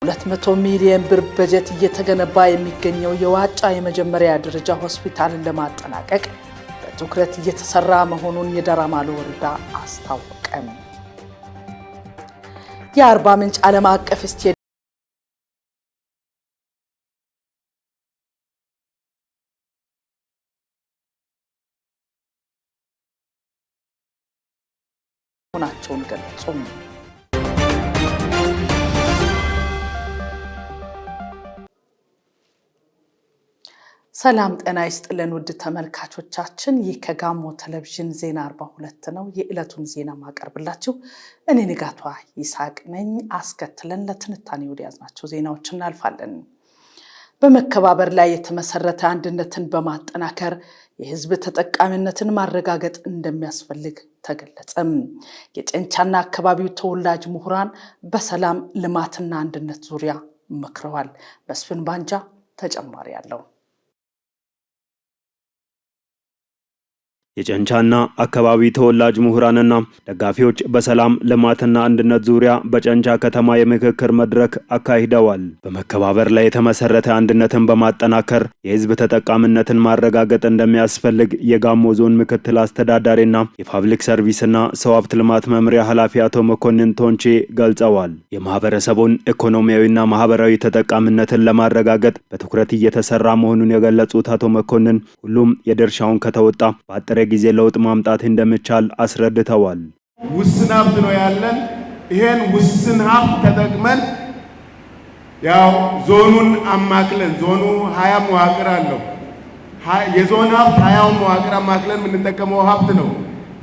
200 ሚሊዮን ብር በጀት እየተገነባ የሚገኘው የዋጫ የመጀመሪያ ደረጃ ሆስፒታልን ለማጠናቀቅ በትኩረት እየተሰራ መሆኑን የደራማሎ ወረዳ አስታወቀ። የአርባ ምንጭ ዓለም አቀፍ ስቴዲየም ሆናቸውን ገለጹ። ሰላም ጤና ይስጥልን ውድ ተመልካቾቻችን፣ ይህ ከጋሞ ቴሌቪዥን ዜና 42 ነው። የዕለቱን ዜና ማቀርብላችሁ እኔ ንጋቷ ይሳቅ ነኝ። አስከትለን ለትንታኔ ወደ ያዝናቸው ዜናዎች እናልፋለን። በመከባበር ላይ የተመሰረተ አንድነትን በማጠናከር የህዝብ ተጠቃሚነትን ማረጋገጥ እንደሚያስፈልግ ተገለጸም። የጨንቻና አካባቢው ተወላጅ ምሁራን በሰላም ልማትና አንድነት ዙሪያ መክረዋል። መስፍን ባንጃ ተጨማሪ ያለው የጨንቻና አካባቢ ተወላጅ ምሁራንና ደጋፊዎች በሰላም ልማትና አንድነት ዙሪያ በጨንቻ ከተማ የምክክር መድረክ አካሂደዋል። በመከባበር ላይ የተመሰረተ አንድነትን በማጠናከር የህዝብ ተጠቃሚነትን ማረጋገጥ እንደሚያስፈልግ የጋሞ ዞን ምክትል አስተዳዳሪና የፓብሊክ ሰርቪስና ሰው ሀብት ልማት መምሪያ ኃላፊ አቶ መኮንን ቶንቼ ገልጸዋል። የማህበረሰቡን ኢኮኖሚያዊና ማህበራዊ ተጠቃሚነትን ለማረጋገጥ በትኩረት እየተሰራ መሆኑን የገለጹት አቶ መኮንን ሁሉም የድርሻውን ከተወጣ በአጠረ ጊዜ ለውጥ ማምጣት እንደሚቻል አስረድተዋል። ውስን ሀብት ነው ያለን። ይሄን ውስን ሀብት ተጠቅመን ያው ዞኑን አማክለን ዞኑ 20 መዋቅር አለው። የዞን ሀብት 20 መዋቅር አማክለን የምንጠቀመው ሀብት ነው።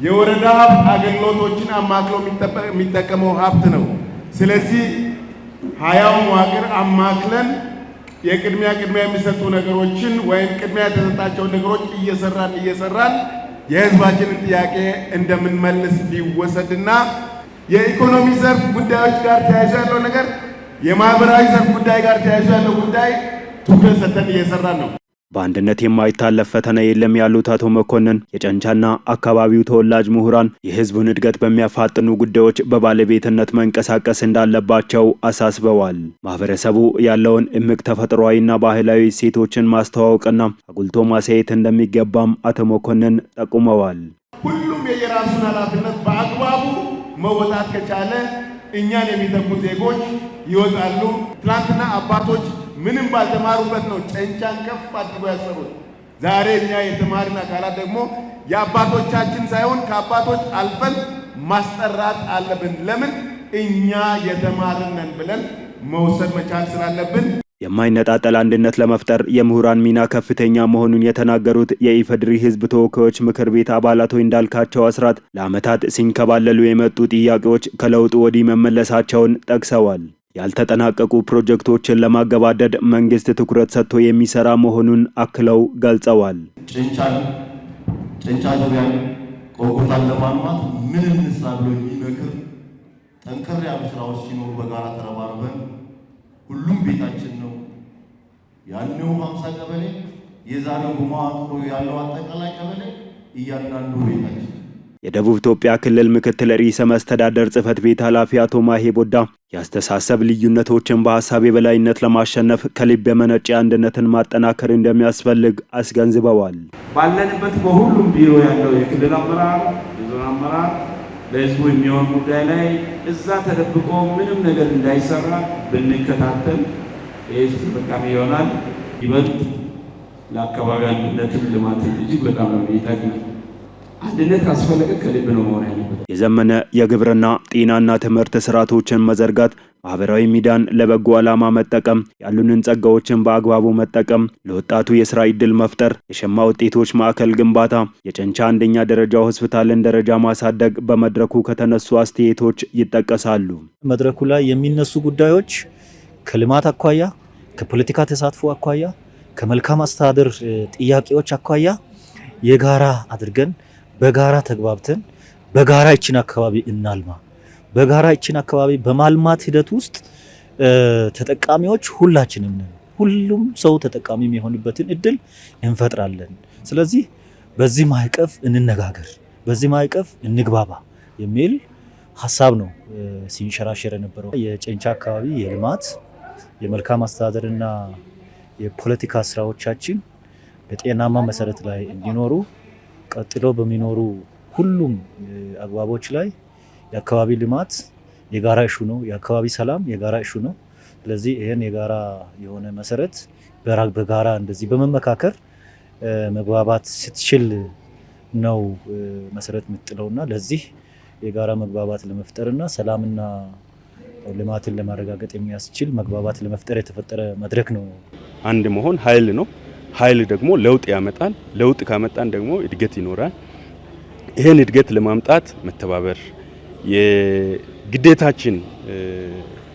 የወረዳ ሀብት አገልግሎቶችን አማክሎ የሚጠቀመው ሀብት ነው። ስለዚህ 20 መዋቅር አማክለን የቅድሚያ የሚሰጡ ነገሮችን ወይም ቅድሚያ የተሰጣቸውን ነገሮች እየሰራን የህዝባችንን ጥያቄ እንደምንመልስ ቢወሰድና የኢኮኖሚ ዘርፍ ጉዳዮች ጋር ተያይዞ ያለው ነገር የማህበራዊ ዘርፍ ጉዳይ ጋር ተያይዞ ያለው ጉዳይ ትኩረት ሰጥተን እየሰራን ነው። በአንድነት የማይታለፍ ፈተና የለም ያሉት አቶ መኮንን የጨንቻና አካባቢው ተወላጅ ምሁራን የህዝቡን እድገት በሚያፋጥኑ ጉዳዮች በባለቤትነት መንቀሳቀስ እንዳለባቸው አሳስበዋል። ማህበረሰቡ ያለውን እምቅ ተፈጥሯዊና ባህላዊ እሴቶችን ማስተዋወቅና አጉልቶ ማሳየት እንደሚገባም አቶ መኮንን ጠቁመዋል። ሁሉም የየራሱን ኃላፊነት በአግባቡ መወጣት ከቻለ እኛን የሚተኩ ዜጎች ይወጣሉ። ትናንትና አባቶች ምንም ባልተማሩበት ነው ጨንቻን ከፍ አድርጎ ያሰሩት። ዛሬ እኛ የተማርን አካላት ደግሞ የአባቶቻችን ሳይሆን ከአባቶች አልፈን ማስጠራት አለብን። ለምን እኛ የተማርን ነን ብለን መውሰድ መቻል ስላለብን የማይነጣጠል አንድነት ለመፍጠር የምሁራን ሚና ከፍተኛ መሆኑን የተናገሩት የኢፌዴሪ ህዝብ ተወካዮች ምክር ቤት አባላት እንዳልካቸው አስራት ለዓመታት ሲንከባለሉ የመጡ ጥያቄዎች ከለውጡ ወዲህ መመለሳቸውን ጠቅሰዋል። ያልተጠናቀቁ ፕሮጀክቶችን ለማገባደድ መንግስት ትኩረት ሰጥቶ የሚሰራ መሆኑን አክለው ገልጸዋል። ጨንቻ ዙሪያን ቆርቆታን ለማልማት ምን እንስራ ብሎ የሚመክር ጠንከር ያሉ ስራዎች ሲኖሩ በጋራ ተረባርበን ሁሉም ቤታችን ነው ያለው 50 ቀበሌ የዛሬው መዋቅሩ ያለው አጠቃላይ ቀበሌ እያንዳንዱ ቤታችን። የደቡብ ኢትዮጵያ ክልል ምክትል ርዕሰ መስተዳድር ጽሕፈት ቤት ኃላፊ አቶ ማሄ ቦዳ ያስተሳሰብ ልዩነቶችን በሐሳብ የበላይነት ለማሸነፍ ከልብ የመነጨ አንድነትን ማጠናከር እንደሚያስፈልግ አስገንዝበዋል። ባለንበት በሁሉም ቢሮ ያለው የክልል አመራር፣ የዞን አመራር ለህዝቡ የሚሆን ጉዳይ ላይ እዛ ተደብቆ ምንም ነገር እንዳይሰራ ብንከታተል የህዝብ ተጠቃሚ ይሆናል። ይበልጥ ለአካባቢ አንድነትን ልማትን እጅግ በጣም ነው የሚጠቅመው። አንድነት ካስፈለገ ከልብ ነው መሆን ያለበት። የዘመነ የግብርና ጤናና ትምህርት ስርዓቶችን መዘርጋት፣ ማህበራዊ ሚዲያን ለበጎ ዓላማ መጠቀም፣ ያሉንን ጸጋዎችን በአግባቡ መጠቀም፣ ለወጣቱ የሥራ ዕድል መፍጠር፣ የሸማ ውጤቶች ማዕከል ግንባታ፣ የጨንቻ አንደኛ ደረጃ ሆስፒታልን ደረጃ ማሳደግ በመድረኩ ከተነሱ አስተያየቶች ይጠቀሳሉ። መድረኩ ላይ የሚነሱ ጉዳዮች ከልማት አኳያ፣ ከፖለቲካ ተሳትፎ አኳያ፣ ከመልካም አስተዳደር ጥያቄዎች አኳያ የጋራ አድርገን በጋራ ተግባብተን በጋራ እቺን አካባቢ እናልማ። በጋራ እቺን አካባቢ በማልማት ሂደት ውስጥ ተጠቃሚዎች ሁላችንም ነን። ሁሉም ሰው ተጠቃሚ የሚሆንበትን እድል እንፈጥራለን። ስለዚህ በዚህ ማዕቀፍ እንነጋገር፣ በዚህ ማዕቀፍ እንግባባ የሚል ሐሳብ ነው ሲንሸራሸር የነበረው። የጨንቻ አካባቢ የልማት የመልካም አስተዳደርና የፖለቲካ ስራዎቻችን በጤናማ መሰረት ላይ እንዲኖሩ ቀጥሎ በሚኖሩ ሁሉም አግባቦች ላይ የአካባቢ ልማት የጋራ ኢሹ ነው። የአካባቢ ሰላም የጋራ ኢሹ ነው። ስለዚህ ይሄን የጋራ የሆነ መሰረት በጋራ እንደዚህ በመመካከር መግባባት ስትችል ነው መሰረት የምትጥለውና ለዚህ የጋራ መግባባት ለመፍጠርና ሰላምና ልማትን ለማረጋገጥ የሚያስችል መግባባት ለመፍጠር የተፈጠረ መድረክ ነው። አንድ መሆን ኃይል ነው። ኃይል ደግሞ ለውጥ ያመጣል። ለውጥ ካመጣን ደግሞ እድገት ይኖራል። ይሄን እድገት ለማምጣት መተባበር የግዴታችን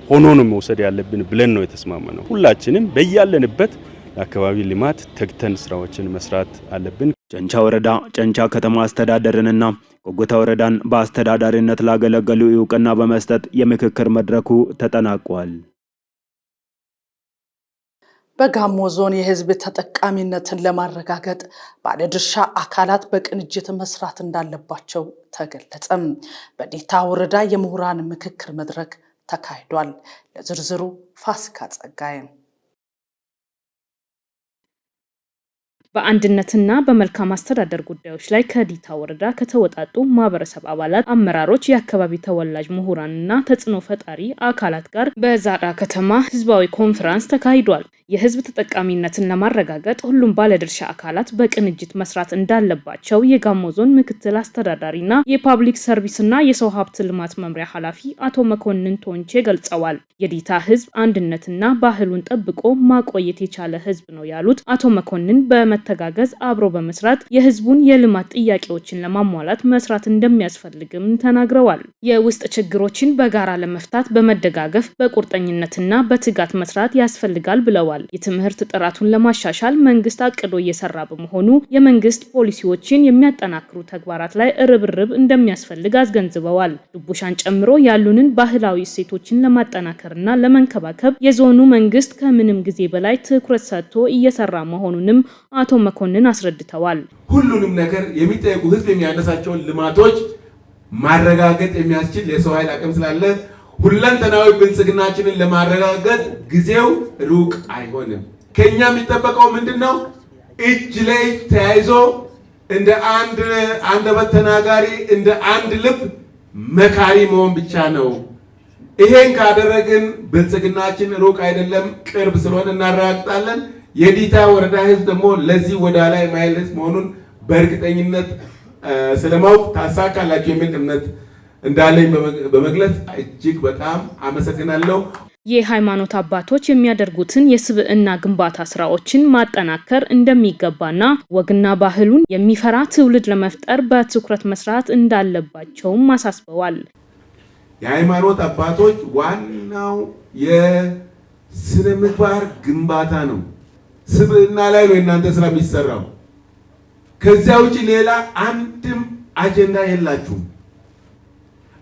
ሆኖ ነው መውሰድ ያለብን ብለን ነው የተስማማነው። ሁላችንም በያለንበት ለአካባቢ ልማት ተግተን ስራዎችን መስራት አለብን። ጨንቻ ወረዳ ጨንቻ ከተማ አስተዳደርንና ቆጎታ ወረዳን በአስተዳዳሪነት ላገለገሉ እውቅና በመስጠት የምክክር መድረኩ ተጠናቋል። በጋሞ ዞን የህዝብ ተጠቃሚነትን ለማረጋገጥ ባለድርሻ አካላት በቅንጅት መስራት እንዳለባቸው ተገለጸ። በዴታ ወረዳ የምሁራን ምክክር መድረክ ተካሂዷል። ለዝርዝሩ ፋሲካ ጸጋዬ። በአንድነትና በመልካም አስተዳደር ጉዳዮች ላይ ከዲታ ወረዳ ከተወጣጡ ማህበረሰብ አባላት፣ አመራሮች፣ የአካባቢ ተወላጅ ምሁራንና ተጽዕኖ ፈጣሪ አካላት ጋር በዛራ ከተማ ህዝባዊ ኮንፈረንስ ተካሂዷል። የህዝብ ተጠቃሚነትን ለማረጋገጥ ሁሉም ባለድርሻ አካላት በቅንጅት መስራት እንዳለባቸው የጋሞ ዞን ምክትል አስተዳዳሪና የፓብሊክ ሰርቪስና የሰው ሀብት ልማት መምሪያ ኃላፊ አቶ መኮንን ቶንቼ ገልጸዋል። የዲታ ህዝብ አንድነትና ባህሉን ጠብቆ ማቆየት የቻለ ህዝብ ነው ያሉት አቶ መኮንን በመተጋገዝ አብሮ በመስራት የህዝቡን የልማት ጥያቄዎችን ለማሟላት መስራት እንደሚያስፈልግም ተናግረዋል። የውስጥ ችግሮችን በጋራ ለመፍታት በመደጋገፍ በቁርጠኝነትና በትጋት መስራት ያስፈልጋል ብለዋል። የትምህርት ጥራቱን ለማሻሻል መንግስት አቅዶ እየሰራ በመሆኑ የመንግስት ፖሊሲዎችን የሚያጠናክሩ ተግባራት ላይ ርብርብ እንደሚያስፈልግ አስገንዝበዋል። ዱቡሻን ጨምሮ ያሉንን ባህላዊ እሴቶችን ለማጠናከርና ለመንከባከብ የዞኑ መንግስት ከምንም ጊዜ በላይ ትኩረት ሰጥቶ እየሰራ መሆኑንም አቶ መኮንን አስረድተዋል። ሁሉንም ነገር የሚጠይቁ ህዝብ የሚያነሳቸውን ልማቶች ማረጋገጥ የሚያስችል የሰው ኃይል አቅም ስላለ ሁለንተናዊ ብልጽግናችንን ለማረጋገጥ ጊዜው ሩቅ አይሆንም። ከኛ የሚጠበቀው ምንድነው? እጅ ለእጅ ተያይዞ እንደ አንድ አንደበት ተናጋሪ እንደ አንድ ልብ መካሪ መሆን ብቻ ነው። ይሄን ካደረግን ብልጽግናችን ሩቅ አይደለም፣ ቅርብ ስለሆነ እናረጋግጣለን። የዲታ ወረዳ ህዝብ ደግሞ ለዚህ ወደ ላይ ማይልስ መሆኑን በእርግጠኝነት ስለማውቅ ታሳካላችሁ የሚል እምነት እንዳለኝ በመግለጽ እጅግ በጣም አመሰግናለሁ። የሃይማኖት አባቶች የሚያደርጉትን የስብዕና ግንባታ ስራዎችን ማጠናከር እንደሚገባና ወግና ባህሉን የሚፈራ ትውልድ ለመፍጠር በትኩረት መስራት እንዳለባቸውም አሳስበዋል። የሃይማኖት አባቶች ዋናው የስነ ምግባር ግንባታ ነው። ስብዕና ላይ ነው እናንተ ስራ የሚሰራው። ከዚያ ውጪ ሌላ አንድም አጀንዳ የላችሁም።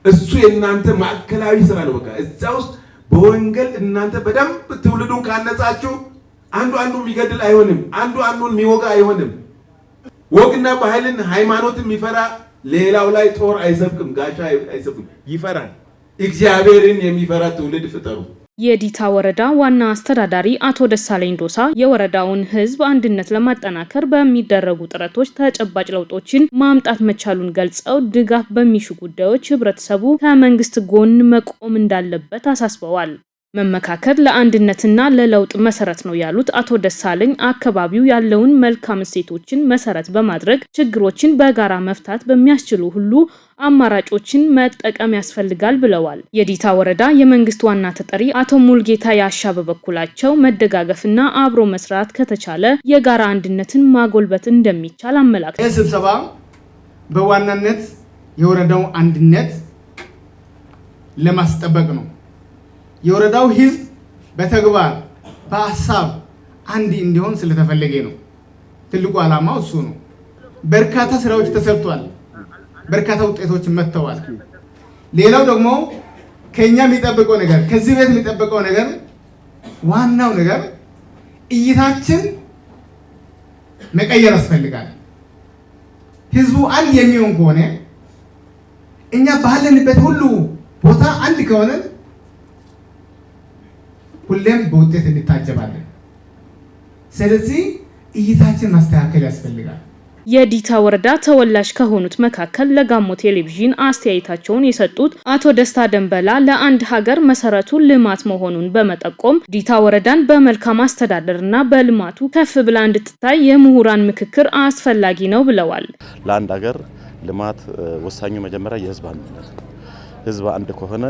እሱ የእናንተ ማዕከላዊ ስራ ነው። በቃ እዛ ውስጥ በወንጌል እናንተ በደንብ ትውልዱን ካነጻችሁ አንዱ አንዱን የሚገድል አይሆንም፣ አንዱ አንዱን የሚወጋ አይሆንም። ወግና ባህልን ሃይማኖትን የሚፈራ ሌላው ላይ ጦር አይሰብክም፣ ጋሻ አይሰብክም፣ ይፈራል። እግዚአብሔርን የሚፈራ ትውልድ ፍጠሩ። የዲታ ወረዳ ዋና አስተዳዳሪ አቶ ደሳለኝ ዶሳ የወረዳውን ህዝብ አንድነት ለማጠናከር በሚደረጉ ጥረቶች ተጨባጭ ለውጦችን ማምጣት መቻሉን ገልጸው ድጋፍ በሚሹ ጉዳዮች ህብረተሰቡ ከመንግስት ጎን መቆም እንዳለበት አሳስበዋል። መመካከር ለአንድነትና ለለውጥ መሰረት ነው ያሉት አቶ ደሳለኝ አካባቢው ያለውን መልካም እሴቶችን መሰረት በማድረግ ችግሮችን በጋራ መፍታት በሚያስችሉ ሁሉ አማራጮችን መጠቀም ያስፈልጋል ብለዋል። የዲታ ወረዳ የመንግስት ዋና ተጠሪ አቶ ሙልጌታ ያሻ በበኩላቸው መደጋገፍና አብሮ መስራት ከተቻለ የጋራ አንድነትን ማጎልበት እንደሚቻል አመላክተዋል። ይህ ስብሰባ በዋናነት የወረዳው አንድነት ለማስጠበቅ ነው። የወረዳው ህዝብ በተግባር በሐሳብ አንድ እንዲሆን ስለተፈለገ ነው። ትልቁ ዓላማው እሱ ነው። በርካታ ስራዎች ተሰርቷል። በርካታ ውጤቶች መጥተዋል። ሌላው ደግሞ ከኛ የሚጠብቀው ነገር ከዚህ ቤት የሚጠብቀው ነገር ዋናው ነገር እይታችን መቀየር ያስፈልጋል። ህዝቡ አንድ የሚሆን ከሆነ እኛ ባለንበት ሁሉ ቦታ አንድ ከሆነ ሁሌም በውጤት እንታጀባለን። ስለዚህ እይታችን ማስተካከል ያስፈልጋል። የዲታ ወረዳ ተወላጅ ከሆኑት መካከል ለጋሞ ቴሌቪዥን አስተያየታቸውን የሰጡት አቶ ደስታ ደንበላ ለአንድ ሀገር መሰረቱ ልማት መሆኑን በመጠቆም ዲታ ወረዳን በመልካም አስተዳደርና በልማቱ ከፍ ብላ እንድትታይ የምሁራን ምክክር አስፈላጊ ነው ብለዋል። ለአንድ ሀገር ልማት ወሳኙ መጀመሪያ የህዝብ አንድነት ነው። ህዝብ አንድ ከሆነ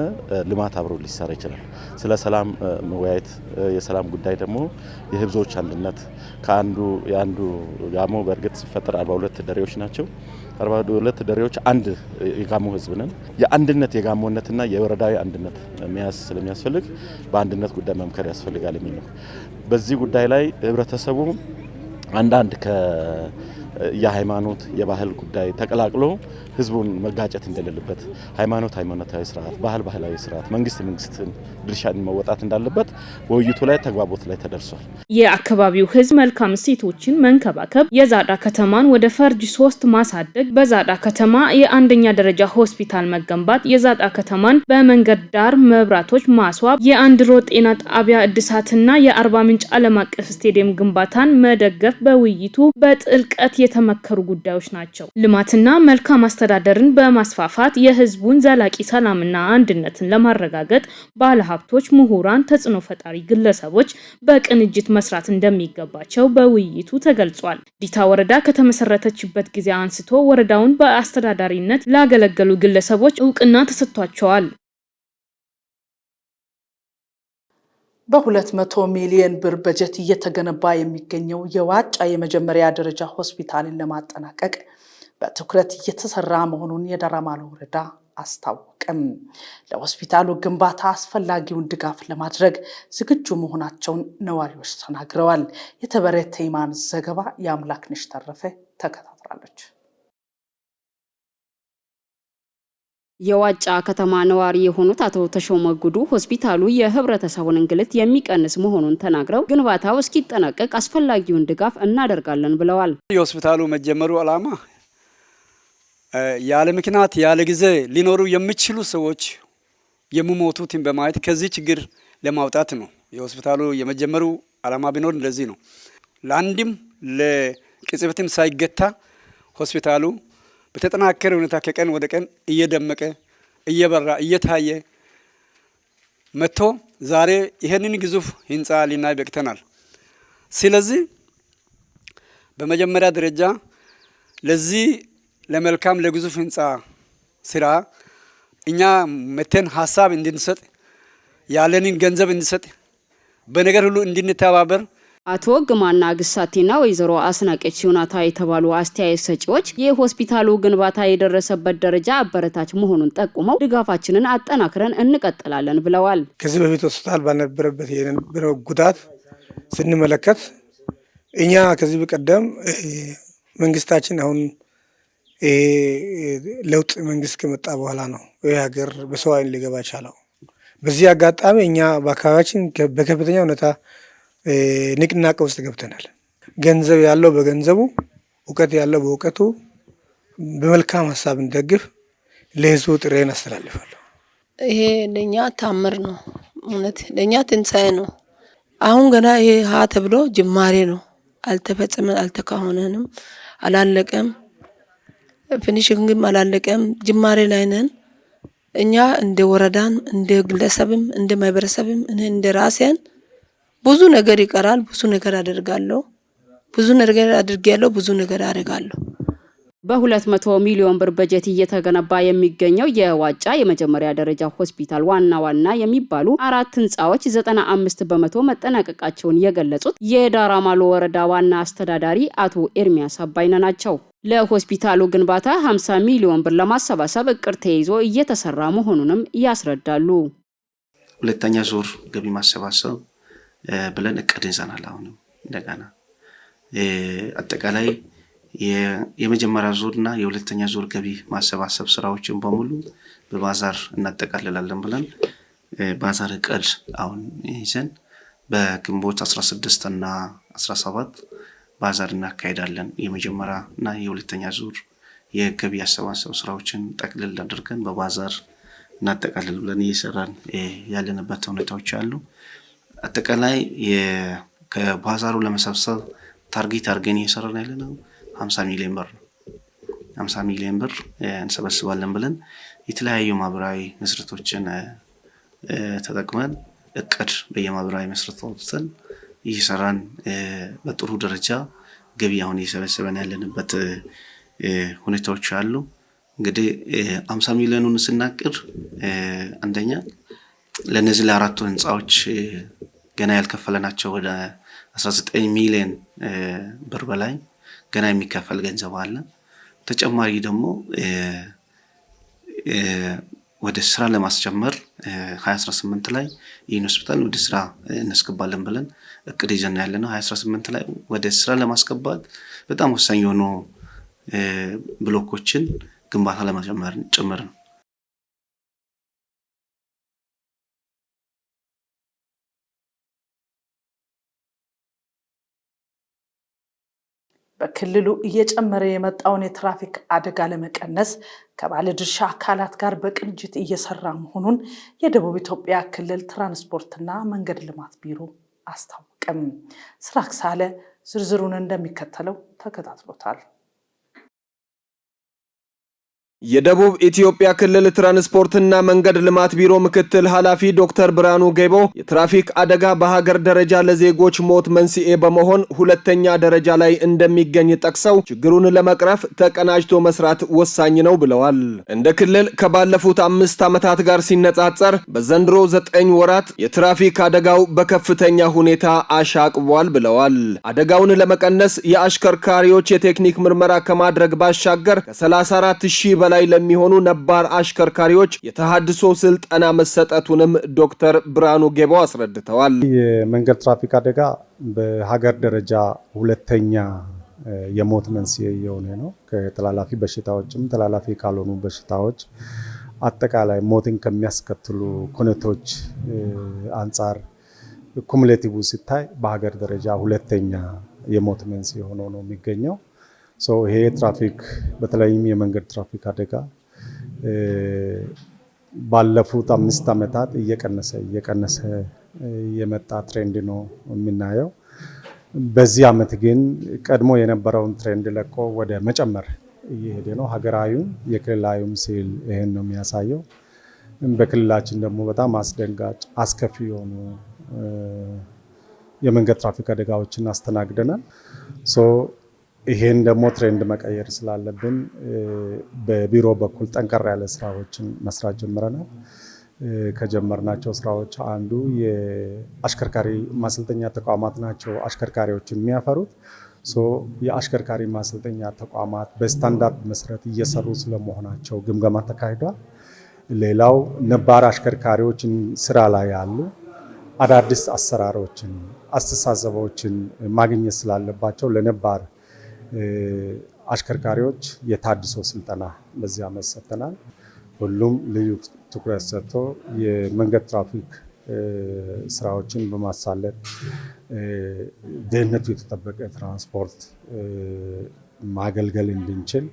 ልማት አብሮ ሊሰራ ይችላል። ስለ ሰላም መወያየት የሰላም ጉዳይ ደግሞ የህዝቦች አንድነት የአንዱ ጋሞ በእርግጥ ሲፈጠር 42 ደሬዎች ናቸው። 42 ደሬዎች አንድ የጋሞ ህዝብ ነን። የአንድነት የጋሞነትና የወረዳዊ አንድነት ስለሚያስፈልግ በአንድነት ጉዳይ መምከር ያስፈልጋል የሚል ነው። በዚህ ጉዳይ ላይ ህብረተሰቡ አንዳንድ የሃይማኖት የባህል ጉዳይ ተቀላቅሎ ህዝቡን መጋጨት እንደሌለበት ሃይማኖታዊ ስርዓት ባህላዊ ስርዓት መንግስትን ድርሻን መወጣት እንዳለበት በውይይቱ ላይ ተግባቦት ላይ ተደርሷል። የአካባቢው ህዝብ መልካም እሴቶችን መንከባከብ፣ የዛዳ ከተማን ወደ ፈርጅ 3 ማሳደግ፣ በዛዳ ከተማ የአንደኛ ደረጃ ሆስፒታል መገንባት፣ የዛዳ ከተማን በመንገድ ዳር መብራቶች ማስዋብ፣ የአንድሮ ጤና ጣቢያ እድሳትና የአርባ ምንጭ ዓለም አቀፍ ስቴዲየም ግንባታን መደገፍ በውይይቱ በጥልቀት የተመከሩ ጉዳዮች ናቸው። ልማትና መልካም አስተዳደርን በማስፋፋት የህዝቡን ዘላቂ ሰላምና አንድነትን ለማረጋገጥ ባለሀብቶች፣ ምሁራን፣ ተጽዕኖ ፈጣሪ ግለሰቦች በቅንጅት መስራት እንደሚገባቸው በውይይቱ ተገልጿል። ዲታ ወረዳ ከተመሰረተችበት ጊዜ አንስቶ ወረዳውን በአስተዳዳሪነት ላገለገሉ ግለሰቦች እውቅና ተሰጥቷቸዋል። በ200 ሚሊዮን ብር በጀት እየተገነባ የሚገኘው የዋጫ የመጀመሪያ ደረጃ ሆስፒታልን ለማጠናቀቅ በትኩረት እየተሰራ መሆኑን የዳራማሎ ወረዳ አስታወቀም። ለሆስፒታሉ ግንባታ አስፈላጊውን ድጋፍ ለማድረግ ዝግጁ መሆናቸውን ነዋሪዎች ተናግረዋል። የተበረተ ይማን ዘገባ የአምላክነሽ ተረፈ ተከታትላለች። የዋጫ ከተማ ነዋሪ የሆኑት አቶ ተሾመ ጉዱ ሆስፒታሉ የህብረተሰቡን እንግልት የሚቀንስ መሆኑን ተናግረው ግንባታው እስኪጠናቀቅ አስፈላጊውን ድጋፍ እናደርጋለን ብለዋል። የሆስፒታሉ መጀመሩ ዓላማ ያለ ምክንያት ያለ ጊዜ ሊኖሩ የሚችሉ ሰዎች የሚሞቱትን በማየት ከዚህ ችግር ለማውጣት ነው። የሆስፒታሉ የመጀመሩ ዓላማ ቢኖር እንደዚህ ነው። ለአንድም ለቅጽበትም ሳይገታ ሆስፒታሉ በተጠናከረ ሁኔታ ከቀን ወደ ቀን እየደመቀ እየበራ እየታየ መጥቶ ዛሬ ይሄንን ግዙፍ ህንፃ ሊናይ በቅተናል። ስለዚህ በመጀመሪያ ደረጃ ለዚህ ለመልካም ለግዙፍ ህንፃ ስራ እኛ መተን ሀሳብ እንድንሰጥ ያለንን ገንዘብ እንድንሰጥ በነገር ሁሉ እንድንተባበር አቶ ግማና ግሳቲና ወይዘሮ አስናቀች ዮናታ የተባሉ አስተያየት ሰጪዎች የሆስፒታሉ ግንባታ የደረሰበት ደረጃ አበረታች መሆኑን ጠቁመው ድጋፋችንን አጠናክረን እንቀጥላለን ብለዋል። ከዚህ በፊት ሆስፒታል ባልነበረበት የነበረው ጉዳት ስንመለከት እኛ ከዚህ በቀደም መንግስታችን አሁን ለውጥ መንግስት ከመጣ በኋላ ነው ይህ ሀገር በሰው አይን ሊገባ ቻለው። በዚህ አጋጣሚ እኛ በአካባቢያችን በከፍተኛ ሁኔታ ንቅናቄ ውስጥ ገብተናል። ገንዘብ ያለው በገንዘቡ፣ እውቀት ያለው በእውቀቱ በመልካም ሀሳብ እንደግፍ ለህዝቡ ጥሬን አስተላልፋለሁ። ይሄ ለኛ ታምር ነው፣ እውነት ለኛ ትንሳኤ ነው። አሁን ገና ይሄ ሀ ተብሎ ጅማሬ ነው። አልተፈጸመም፣ አልተካሆነንም፣ አላለቀም፣ ፊኒሽንግም አላለቀም። ጅማሬ ላይ ነን። እኛ እንደ ወረዳን እንደ ግለሰብም እንደ ማህበረሰብም እንደ ራሴን ብዙ ነገር ይቀራል። ብዙ ነገር አደርጋለሁ። ብዙ ነገር አድርጌያለሁ። ብዙ ነገር አደርጋለሁ። በ200 ሚሊዮን ብር በጀት እየተገነባ የሚገኘው የዋጫ የመጀመሪያ ደረጃ ሆስፒታል ዋና የሚባሉ 4 ህንጻዎች 95 በመቶ መጠናቀቃቸውን የገለጹት የዳራማሎ ወረዳ ዋና አስተዳዳሪ አቶ ኤርሚያስ አባይነ ናቸው። ለሆስፒታሉ ግንባታ 50 ሚሊዮን ብር ለማሰባሰብ እቅድ ተይዞ እየተሰራ መሆኑንም ያስረዳሉ። ሁለተኛ ዙር ገቢ ማሰባሰብ ብለን እቅድ ይዘናል። አሁንም እንደገና አጠቃላይ የመጀመሪያ ዙርና የሁለተኛ ዙር ገቢ ማሰባሰብ ስራዎችን በሙሉ በባዛር እናጠቃልላለን ብለን ባዛር እቅድ አሁን ይዘን በግንቦት 16 እና 17 ባዛር እናካሄዳለን። የመጀመሪያ እና የሁለተኛ ዙር የገቢ አሰባሰብ ስራዎችን ጠቅልል አድርገን በባዛር እናጠቃልል ብለን እየሰራን ያለንበት ሁኔታዎች አሉ። አጠቃላይ ከባዛሩ ለመሰብሰብ ታርጌት አድርገን እየሰራን ያለነው 50 ሚሊዮን ብር ነው። 50 ሚሊዮን ብር እንሰበስባለን ብለን የተለያዩ ማህበራዊ መስረቶችን ተጠቅመን እቅድ በየማህበራዊ መስረቶችን እየሰራን በጥሩ ደረጃ ገቢ አሁን እየሰበሰበን ያለንበት ሁኔታዎች አሉ። እንግዲህ 50 ሚሊዮኑን ስናቅድ አንደኛ ለነዚህ ለአራቱ ህንጻዎች ገና ያልከፈለናቸው ወደ 19 ሚሊዮን ብር በላይ ገና የሚከፈል ገንዘብ አለ። ተጨማሪ ደግሞ ወደ ስራ ለማስጀመር 2018 ላይ ይህን ሆስፒታል ወደ ስራ እናስገባለን ብለን እቅድ ይዘን ያለነው 2018 ላይ ወደ ስራ ለማስገባት በጣም ወሳኝ የሆኑ ብሎኮችን ግንባታ ለማስጀመር ጭምር ነው። በክልሉ እየጨመረ የመጣውን የትራፊክ አደጋ ለመቀነስ ከባለድርሻ አካላት ጋር በቅንጅት እየሰራ መሆኑን የደቡብ ኢትዮጵያ ክልል ትራንስፖርትና መንገድ ልማት ቢሮ አስታወቀም። ስራክ ሳለ ዝርዝሩን እንደሚከተለው ተከታትሎታል። የደቡብ ኢትዮጵያ ክልል ትራንስፖርትና መንገድ ልማት ቢሮ ምክትል ኃላፊ ዶክተር ብርሃኑ ጌቦ የትራፊክ አደጋ በሀገር ደረጃ ለዜጎች ሞት መንስኤ በመሆን ሁለተኛ ደረጃ ላይ እንደሚገኝ ጠቅሰው ችግሩን ለመቅረፍ ተቀናጅቶ መስራት ወሳኝ ነው ብለዋል። እንደ ክልል ከባለፉት 5 ዓመታት ጋር ሲነጻጸር በዘንድሮ 9 ወራት የትራፊክ አደጋው በከፍተኛ ሁኔታ አሻቅቧል ብለዋል። አደጋውን ለመቀነስ የአሽከርካሪዎች የቴክኒክ ምርመራ ከማድረግ ባሻገር ከ34,000 በላይ ለሚሆኑ ነባር አሽከርካሪዎች የተሃድሶ ስልጠና መሰጠቱንም ዶክተር ብርሃኑ ጌቦ አስረድተዋል። የመንገድ ትራፊክ አደጋ በሀገር ደረጃ ሁለተኛ የሞት መንስኤ የሆነ ነው። ከተላላፊ በሽታዎችም ተላላፊ ካልሆኑ በሽታዎች አጠቃላይ ሞትን ከሚያስከትሉ ኩነቶች አንጻር ኩሙሌቲቭ ሲታይ በሀገር ደረጃ ሁለተኛ የሞት መንስኤ ሆኖ ነው የሚገኘው። ይሄ ትራፊክ በተለይም የመንገድ ትራፊክ አደጋ ባለፉት 5 ዓመታት እየቀነሰ የመጣ ትሬንድ ነው የምናየው። በዚህ ዓመት ግን ቀድሞ የነበረውን ትሬንድ ለቆ ወደ መጨመር እየሄደ ነው። ሀገራዊም የክልላዊም ሲል ይሄን ነው የሚያሳየው። በክልላችን ደግሞ በጣም አስደንጋጭ አስከፊ የሆኑ የመንገድ ትራፊክ አደጋዎችን አስተናግደናል። ይሄን ደግሞ ትሬንድ መቀየር ስላለብን በቢሮ በኩል ጠንከር ያለ ስራዎችን መስራት ጀምረናል። ከጀመርናቸው ስራዎች አንዱ የአሽከርካሪ ማሰልጠኛ ተቋማት ናቸው አሽከርካሪዎችን የሚያፈሩት። የአሽከርካሪ ማሰልጠኛ ተቋማት በስታንዳርድ መሰረት እየሰሩ ስለመሆናቸው ግምገማ ተካሂዷል። ሌላው ነባር አሽከርካሪዎችን ስራ ላይ ያሉ አዳዲስ አሰራሮችን፣ አስተሳሰቦችን ማግኘት ስላለባቸው ለነባር አሽከርካሪዎች የታድሶ ስልጠና በዚህ ዓመት ሰጥተናል። ሁሉም ልዩ ትኩረት ሰጥቶ የመንገድ ትራፊክ ስራዎችን በማሳለጥ ደህንነቱ የተጠበቀ ትራንስፖርት ማገልገል እንድንችል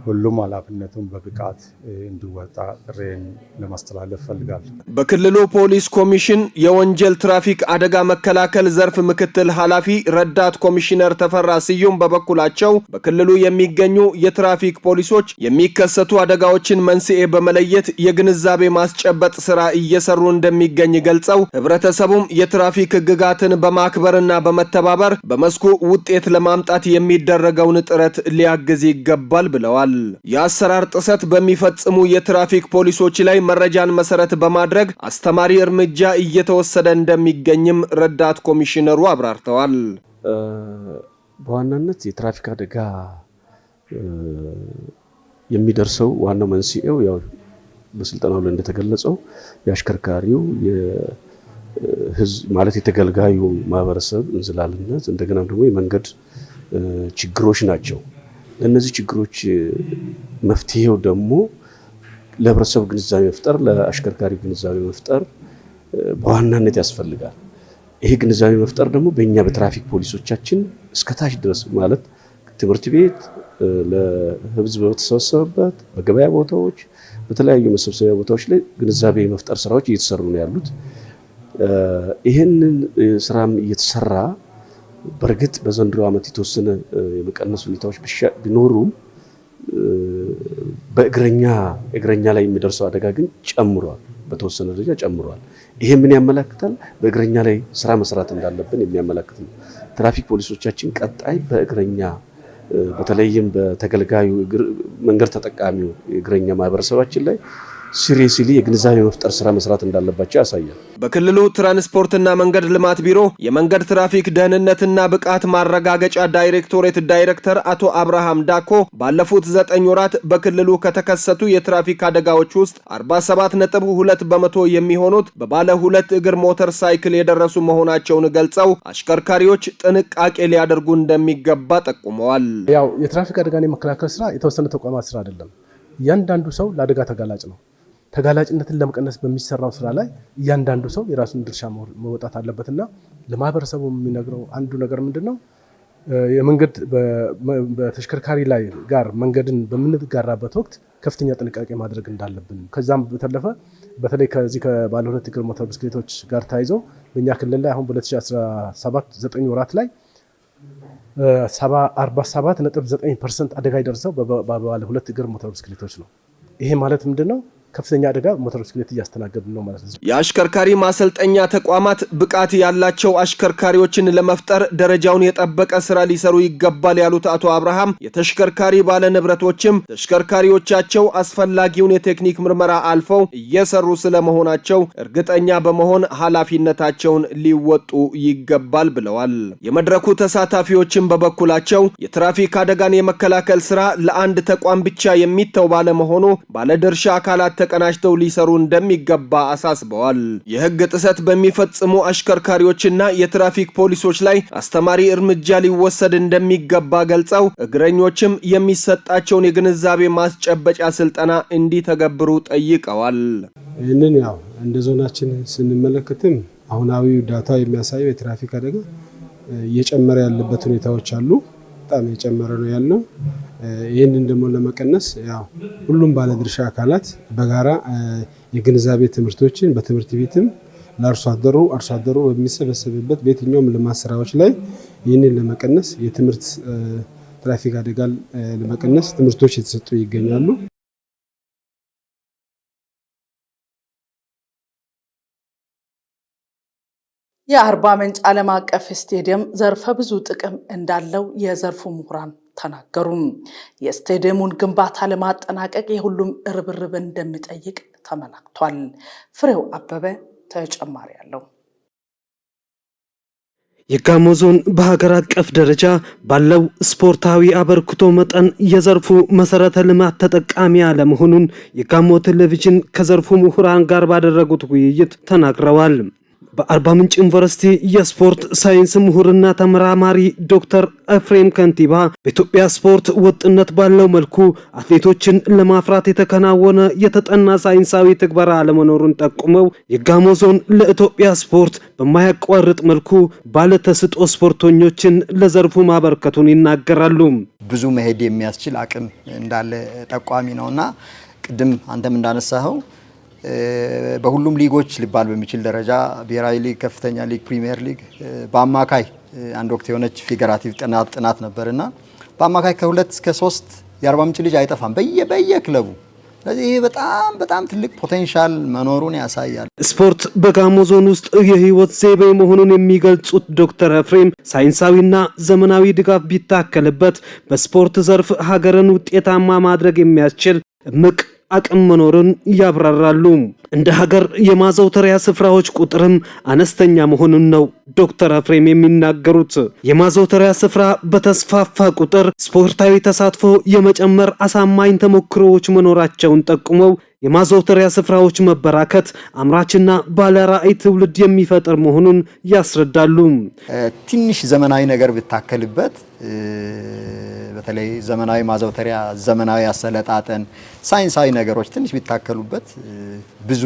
ሁሉም ኃላፊነቱን በብቃት እንዲወጣ ጥሬን ለማስተላለፍ ፈልጋለሁ። በክልሉ ፖሊስ ኮሚሽን የወንጀል ትራፊክ አደጋ መከላከል ዘርፍ ምክትል ኃላፊ ረዳት ኮሚሽነር ተፈራ ስዩም በበኩላቸው በክልሉ የሚገኙ የትራፊክ ፖሊሶች የሚከሰቱ አደጋዎችን መንስኤ በመለየት የግንዛቤ ማስጨበጥ ስራ እየሰሩ እንደሚገኝ ገልጸው ህብረተሰቡም የትራፊክ ህግጋትን በማክበርና በመተባበር በመስኩ ውጤት ለማምጣት የሚደረገውን ጥረት ሊያግዝ ይገባል ብለዋል። የአሰራር ጥሰት በሚፈጽሙ የትራፊክ ፖሊሶች ላይ መረጃን መሰረት በማድረግ አስተማሪ እርምጃ እየተወሰደ እንደሚገኝም ረዳት ኮሚሽነሩ አብራርተዋል። በዋናነት የትራፊክ አደጋ የሚደርሰው ዋናው መንስኤው ያው በስልጠናው ላይ እንደተገለጸው የአሽከርካሪው የህዝብ ማለት የተገልጋዩ ማህበረሰብ እንዝላልነት እንደገና ደግሞ የመንገድ ችግሮች ናቸው። ለእነዚህ ችግሮች መፍትሄው ደግሞ ለህብረተሰቡ ግንዛቤ መፍጠር፣ ለአሽከርካሪ ግንዛቤ መፍጠር በዋናነት ያስፈልጋል። ይሄ ግንዛቤ መፍጠር ደግሞ በእኛ በትራፊክ ፖሊሶቻችን እስከታች ድረስ ማለት ትምህርት ቤት፣ ለህዝብ በተሰበሰበበት በገበያ ቦታዎች፣ በተለያዩ መሰብሰቢያ ቦታዎች ላይ ግንዛቤ መፍጠር ስራዎች እየተሰሩ ነው ያሉት። ይሄንን ስራም እየተሰራ በርግጥ በዘንድሮ ዓመት የተወሰነ የመቀነስ ሁኔታዎች ቢኖሩ በእግረኛ ላይ የሚደርሰው አደጋ ግን ጨምሯል፣ በተወሰነ ደረጃ ጨምሯል። ይሄ ምን ያመለክታል? በእግረኛ ላይ ስራ መስራት እንዳለብን የሚያመለክት ነው። ትራፊክ ፖሊሶቻችን ቀጣይ በእግረኛ በተለይም በተገልጋዩ መንገድ ተጠቃሚው የእግረኛ ማህበረሰባችን ላይ ሲሪየስሊ የግንዛቤ መፍጠር ስራ መስራት እንዳለባቸው ያሳያል። በክልሉ ትራንስፖርትና መንገድ ልማት ቢሮ የመንገድ ትራፊክ ደህንነትና ብቃት ማረጋገጫ ዳይሬክቶሬት ዳይሬክተር አቶ አብርሃም ዳኮ ባለፉት 9 ወራት በክልሉ ከተከሰቱ የትራፊክ አደጋዎች ውስጥ 47.2% የሚሆኑት በባለ 2 እግር ሞተር ሳይክል የደረሱ መሆናቸውን ገልጸው አሽከርካሪዎች ጥንቃቄ ሊያደርጉ እንደሚገባ ጠቁመዋል። ያው የትራፊክ አደጋን የመከላከል ስራ የተወሰነ ተቋማት ስራ አይደለም። እያንዳንዱ ሰው ለአደጋ ተጋላጭ ነው። ተጋላጭነትን ለመቀነስ በሚሰራው ስራ ላይ እያንዳንዱ ሰው የራሱን ድርሻ መወጣት አለበትና ለማህበረሰቡ የሚነግረው አንዱ ነገር ምንድነው? የመንገድ በተሽከርካሪ ላይ ጋር መንገድን በምንጋራበት ወቅት ከፍተኛ ጥንቃቄ ማድረግ እንዳለብን ከዛም በተለፈ በተለይ ከዚህ ከባለ 2 እግር ሞተር ብስክሌቶች ጋር ታይዞ በእኛ ክልል ላይ አሁን በ2017 9 ወራት ላይ 47.9% አደጋ የደረሰው በባለ 2 እግር ሞተር ብስክሌቶች ነው። ይሄ ማለት ምንድነው? ከፍተኛ አደጋ ሞተር ብስክሌት እያስተናገድን ነው ማለት ነው። የአሽከርካሪ ማሰልጠኛ ተቋማት ብቃት ያላቸው አሽከርካሪዎችን ለመፍጠር ደረጃውን የጠበቀ ስራ ሊሰሩ ይገባል ያሉት አቶ አብርሃም የተሽከርካሪ ባለ ንብረቶችም ተሽከርካሪዎቻቸው አስፈላጊውን የቴክኒክ ምርመራ አልፈው እየሰሩ ስለመሆናቸው እርግጠኛ በመሆን ኃላፊነታቸውን ሊወጡ ይገባል ብለዋል። የመድረኩ ተሳታፊዎችን በበኩላቸው የትራፊክ አደጋን የመከላከል ስራ ለአንድ ተቋም ብቻ የሚተው ባለመሆኑ ባለድርሻ አካላት ተቀናጅተው ሊሰሩ እንደሚገባ አሳስበዋል። የህግ ጥሰት በሚፈጽሙ አሽከርካሪዎችና የትራፊክ ፖሊሶች ላይ አስተማሪ እርምጃ ሊወሰድ እንደሚገባ ገልጸው እግረኞችም የሚሰጣቸውን የግንዛቤ ማስጨበጫ ስልጠና እንዲተገብሩ ጠይቀዋል። ይህንን ያው እንደ ዞናችን ስንመለከትም አሁናዊ ዳታ የሚያሳየው የትራፊክ አደጋ እየጨመረ ያለበት ሁኔታዎች አሉ። በጣም የጨመረ ነው ያለው። ይህንን ደግሞ ለመቀነስ ያው ሁሉም ባለድርሻ አካላት በጋራ የግንዛቤ ትምህርቶችን በትምህርት ቤትም ለአርሶ አደሩ በሚሰበሰብበት በየትኛውም ልማት ስራዎች ላይ ይህንን ለመቀነስ የትምህርት ትራፊክ አደጋን ለመቀነስ ትምህርቶች የተሰጡ ይገኛሉ። የአርባ ምንጭ ዓለም አቀፍ ስቴዲየም ዘርፈ ብዙ ጥቅም እንዳለው የዘርፉ ምሁራን ተናገሩ። የስቴዲየሙን ግንባታ ለማጠናቀቅ የሁሉም ርብርብ እንደሚጠይቅ ተመላክቷል። ፍሬው አበበ ተጨማሪ ያለው። የጋሞ ዞን በሀገር አቀፍ ደረጃ ባለው ስፖርታዊ አበርክቶ መጠን የዘርፉ መሰረተ ልማት ተጠቃሚ ያለመሆኑን የጋሞ ቴሌቪዥን ከዘርፉ ምሁራን ጋር ባደረጉት ውይይት ተናግረዋል። በአርባ ምንጭ ዩኒቨርሲቲ የስፖርት ሳይንስ ምሁርና ተመራማሪ ዶክተር ኤፍሬም ከንቲባ በኢትዮጵያ ስፖርት ወጥነት ባለው መልኩ አትሌቶችን ለማፍራት የተከናወነ የተጠና ሳይንሳዊ ትግበራ አለመኖሩን ጠቁመው የጋሞ ዞን ለኢትዮጵያ ስፖርት በማያቋርጥ መልኩ ባለተሰጥኦ ስፖርተኞችን ለዘርፉ ማበርከቱን ይናገራሉ። ብዙ መሄድ የሚያስችል አቅም እንዳለ ጠቋሚ ነውና ቅድም አንተም እንዳነሳኸው በሁሉም ሊጎች ሊባል በሚችል ደረጃ ብሔራዊ ሊግ፣ ከፍተኛ ሊግ፣ ፕሪሚየር ሊግ በአማካይ አንድ ወቅት የሆነች ፊገራቲቭ ጥናት ነበርና በአማካይ ከ2 እስከ 3 የአርባ ምንጭ ልጅ አይጠፋም በየክለቡ። ስለዚህ ይሄ በጣም ትልቅ ፖቴንሻል መኖሩን ያሳያል። ስፖርት በጋሞ ዞን ውስጥ የህይወት ዘይቤ መሆኑን የሚገልጹት ዶክተር ኤፍሬም ሳይንሳዊና ዘመናዊ ድጋፍ ቢታከልበት በስፖርት ዘርፍ ሀገርን ውጤታማ ማድረግ የሚያስችል እምቅ አቅም መኖሩን ያብራራሉ። እንደ ሀገር የማዘውተሪያ ስፍራዎች ቁጥርም አነስተኛ መሆኑን ነው ዶክተር ኤፍሬም የሚናገሩት። የማዘውተሪያ ስፍራ በተስፋፋ ቁጥር ስፖርታዊ ተሳትፎ የመጨመር አሳማኝ ተሞክሮዎች መኖራቸውን ጠቁመው የማዘውተሪያ ስፍራዎች መበራከት አምራችና ባለራዕይ ትውልድ የሚፈጥር መሆኑን ያስረዳሉ። ትንሽ ዘመናዊ ነገር ብታከልበት በተለይ ዘመናዊ ማዘውተሪያ፣ ዘመናዊ አሰለጣጠን፣ ሳይንሳዊ ነገሮች ትንሽ ቢታከሉበት ብዙ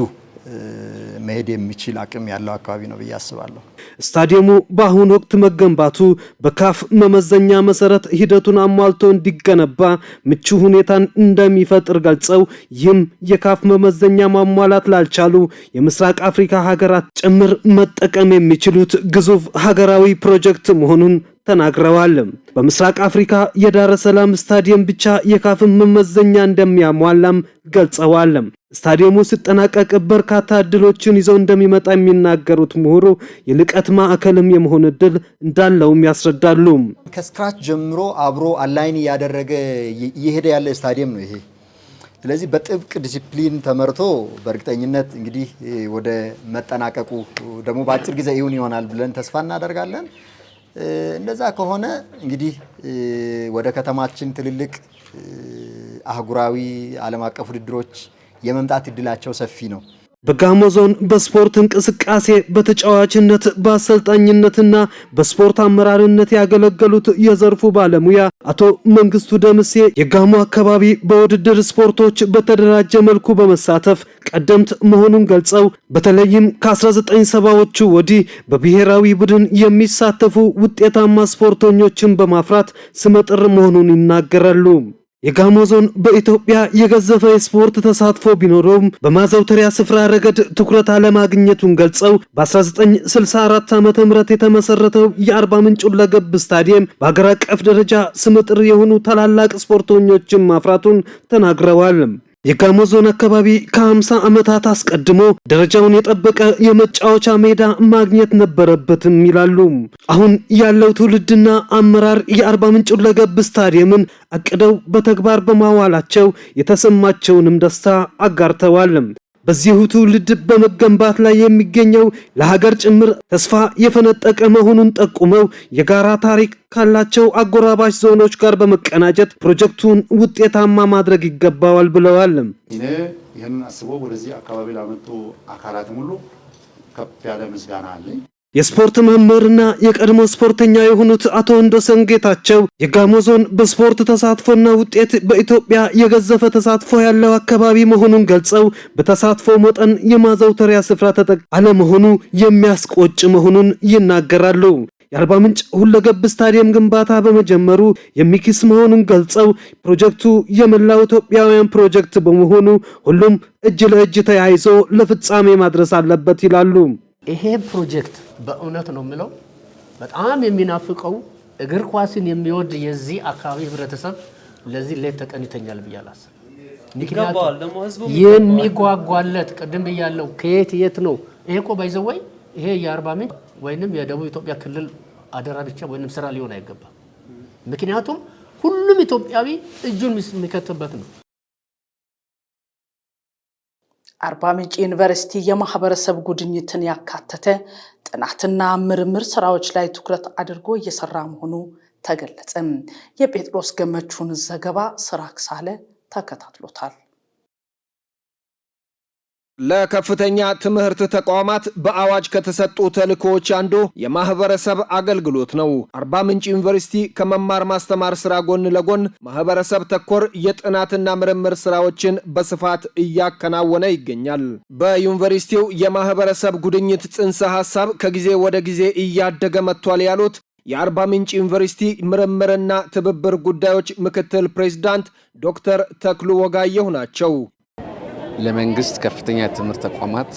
መሄድ የሚችል አቅም ያለው አካባቢ ነው ብዬ አስባለሁ። ስታዲየሙ በአሁኑ ወቅት መገንባቱ በካፍ መመዘኛ መሰረት ሂደቱን አሟልቶ እንዲገነባ ምቹ ሁኔታን እንደሚፈጥር ገልጸው ይህም የካፍ መመዘኛ ማሟላት ላልቻሉ የምስራቅ አፍሪካ ሀገራት ጭምር መጠቀም የሚችሉት ግዙፍ ሀገራዊ ፕሮጀክት መሆኑን ተናግረዋል። በምስራቅ አፍሪካ የዳረ ሰላም ስታዲየም ብቻ የካፍን መመዘኛ እንደሚያሟላም ገልጸዋል። ስታዲየሙ ሲጠናቀቅ በርካታ እድሎችን ይዘው እንደሚመጣ የሚናገሩት ምሁሩ የልቀት ማዕከልም የመሆን እድል እንዳለውም ያስረዳሉ። ከስክራች ጀምሮ አብሮ አላይን ያደረገ እየሄደ ያለ ስታዲየም ነው ይሄ። ስለዚህ በጥብቅ ዲሲፕሊን ተመርቶ በእርግጠኝነት እንግዲህ ወደ መጠናቀቁ ደግሞ በአጭር ጊዜ ይሆናል ብለን ተስፋ እናደርጋለን። እንደዛ ከሆነ እንግዲህ ወደ ከተማችን ትልልቅ አህጉራዊ ዓለም አቀፍ ውድድሮች የመምጣት እድላቸው ሰፊ ነው። በጋሞ ዞን በስፖርት እንቅስቃሴ በተጫዋችነት በአሰልጣኝነትና በስፖርት አመራርነት ያገለገሉት የዘርፉ ባለሙያ አቶ መንግስቱ ደምሴ የጋሞ አካባቢ በውድድር ስፖርቶች በተደራጀ መልኩ በመሳተፍ ቀደምት መሆኑን ገልጸው በተለይም ከ1970ዎቹ ወዲህ በብሔራዊ ቡድን የሚሳተፉ ውጤታማ ስፖርተኞችን በማፍራት ስመጥር መሆኑን ይናገራሉ። የጋሞ ዞን በኢትዮጵያ የገዘፈ የስፖርት ተሳትፎ ቢኖረውም በማዘውተሪያ ስፍራ ረገድ ትኩረት አለማግኘቱን ገልጸው በ1964 ዓ.ም የተመሰረተው የአርባ ምንጭ ሁለገብ ስታዲየም በሀገር አቀፍ ደረጃ ስመጥር የሆኑ ታላላቅ ስፖርተኞችን ማፍራቱን ተናግረዋል። የጋሞ ዞን አካባቢ ከ50 ዓመታት አስቀድሞ ደረጃውን የጠበቀ የመጫወቻ ሜዳ ማግኘት ነበረበትም ይላሉ። አሁን ያለው ትውልድና አመራር የአርባ ምንጭ ሁለገብ ስታዲየምን አቅደው በተግባር በማዋላቸው የተሰማቸውንም ደስታ አጋርተዋል። በዚሁ ትውልድ በመገንባት ላይ የሚገኘው ለሀገር ጭምር ተስፋ የፈነጠቀ መሆኑን ጠቁመው የጋራ ታሪክ ካላቸው አጎራባች ዞኖች ጋር በመቀናጀት ፕሮጀክቱን ውጤታማ ማድረግ ይገባዋል ብለዋል። እኔ ይህንን አስቦ ወደዚህ አካባቢ ላመጡ አካላት ሁሉ ከፍ ያለ ምስጋና አለኝ። የስፖርት መምህርና የቀድሞ ስፖርተኛ የሆኑት አቶ ወንዶሰን ጌታቸው የጋሞ ዞን በስፖርት ተሳትፎና ውጤት በኢትዮጵያ የገዘፈ ተሳትፎ ያለው አካባቢ መሆኑን ገልጸው በተሳትፎ መጠን የማዘውተሪያ ስፍራ ተጠቃሚ አለመሆኑ የሚያስቆጭ መሆኑን ይናገራሉ። የአርባ ምንጭ ሁለገብ ስታዲየም ግንባታ በመጀመሩ የሚኪስ መሆኑን ገልጸው ፕሮጀክቱ የመላው ኢትዮጵያውያን ፕሮጀክት በመሆኑ ሁሉም እጅ ለእጅ ተያይዞ ለፍጻሜ ማድረስ አለበት ይላሉ። ይሄ ፕሮጀክት በእውነት ነው የምለው በጣም የሚናፍቀው እግር ኳስን የሚወድ የዚህ አካባቢ ህብረተሰብ ለዚህ ሌት ተቀን ይተኛል ብዬ አላስብም። ምክንያቱም የሚጓጓለት ቅድም ብያለሁ ከየት የት ነው ይሄ እኮ ባይዘወይ ይሄ የአርባ ምንጭ ወይንም የደቡብ ኢትዮጵያ ክልል አደራ ብቻ ወይንም ስራ ሊሆን አይገባም። ምክንያቱም ሁሉም ኢትዮጵያዊ እጁን የሚከትበት ነው። አርባ ምንጭ ዩኒቨርሲቲ የማህበረሰብ ጉድኝትን ያካተተ ጥናትና ምርምር ስራዎች ላይ ትኩረት አድርጎ እየሰራ መሆኑ ተገለጸ። የጴጥሮስ ገመቹን ዘገባ ስራክ ሳለ ተከታትሎታል። ለከፍተኛ ትምህርት ተቋማት በአዋጅ ከተሰጡ ተልእኮዎች አንዱ የማህበረሰብ አገልግሎት ነው። አርባ ምንጭ ዩኒቨርሲቲ ከመማር ማስተማር ስራ ጎን ለጎን ማህበረሰብ ተኮር የጥናትና ምርምር ስራዎችን በስፋት እያከናወነ ይገኛል። በዩኒቨርሲቲው የማህበረሰብ ጉድኝት ጽንሰ ሐሳብ ከጊዜ ወደ ጊዜ እያደገ መጥቷል ያሉት የአርባ ምንጭ ዩኒቨርሲቲ ምርምርና ትብብር ጉዳዮች ምክትል ፕሬዝዳንት ዶክተር ተክሉ ወጋየሁ ናቸው። ለመንግስት ከፍተኛ የትምህርት ተቋማት